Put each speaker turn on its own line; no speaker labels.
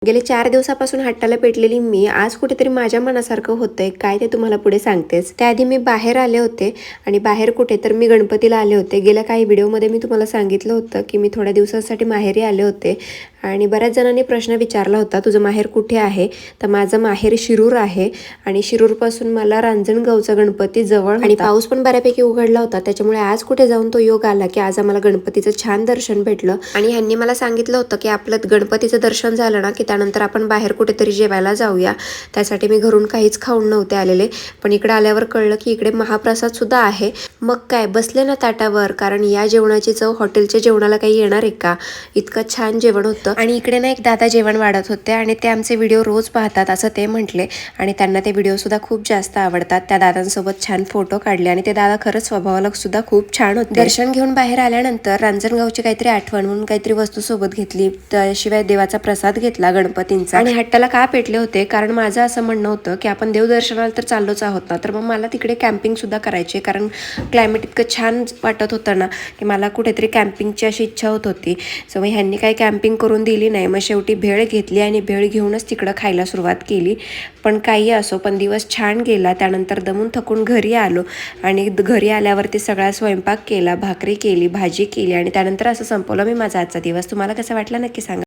गेले 4 दिवसापासून हट्टाला पेटलेली मी आज कुठेतरी माझ्या मनासारखं होतंय काय ते तुम्हाला पुढे सांगतेच. त्याआधी मी बाहेर आले होते आणि बाहेर कुठे तर मी गणपतीला आले होते. गेल्या काही व्हिडिओमध्ये मी तुम्हाला सांगितलं होतं की मी थोड्या दिवसांसाठी माहेरी आले होते आणि बऱ्याच जणांनी प्रश्न विचारला होता, तुझं माहेर कुठे आहे? तर माझं माहेर शिरूर आहे आणि शिरूरपासून मला रांजणगावचा गणपती जवळ आणि पाऊस पण बऱ्यापैकी उघडला होता. त्याच्यामुळे आज कुठे जाऊन तो योग आला की आज आम्हाला गणपतीचं छान दर्शन भेटलं आणि ह्यांनी मला सांगितलं होतं की आपलं गणपतीचं दर्शन झालं ना की त्यानंतर आपण बाहेर कुठेतरी जेवायला जाऊया. त्यासाठी मी घरून काहीच खाऊन नव्हते आलेले, पण इकडे आल्यावर कळलं की इकडे महाप्रसाद सुद्धा आहे. मग काय बसले ना ताटावर, कारण या जेवणाची चव हॉटेलच्या जेवणाला काही येणार आहे का? इतकं छान जेवण होतं. आणि इकडे ना एक दादा जेवण वाढत होते आणि ते आमचे व्हिडिओ रोज पाहतात असं ते म्हटले आणि त्यांना ते व्हिडिओ सुद्धा खूप जास्त आवडतात. त्या दादांसोबत छान फोटो काढले आणि ते दादा खरंच स्वभावाला सुद्धा खूप छान होते. दर्शन घेऊन बाहेर आल्यानंतर रांजणगावची काहीतरी आठवण म्हणून काहीतरी वस्तू सोबत घेतली, त्याशिवाय देवाचा प्रसाद घेतला गणपतींचा. आणि हट्टाला का पेटले होते, कारण माझं असं म्हणणं होतं की आपण देवदर्शनाला तर चाललोच आहोत ना, तर मग मला तिकडे कॅम्पिंग सुद्धा करायची, कारण क्लायमेट इतकं छान वाटत होतं ना की मला कुठेतरी कॅम्पिंगची अशी इच्छा होत होती. सो मग ह्यांनी काही कॅम्पिंग करून दिली नाही. मग शेवटी भेळ घेतली आणि भेळ घेऊनच तिकडं खायला सुरुवात केली. पण काही असो, पण दिवस छान गेला. त्यानंतर दमून थकून घरी आलो आणि घरी आल्यावरती सगळा स्वयंपाक केला, भाकरी केली, भाजी केली आणि त्यानंतर असं संपवलं मी माझा आजचा दिवस. तुम्हाला कसं वाटलं नक्की सांगा.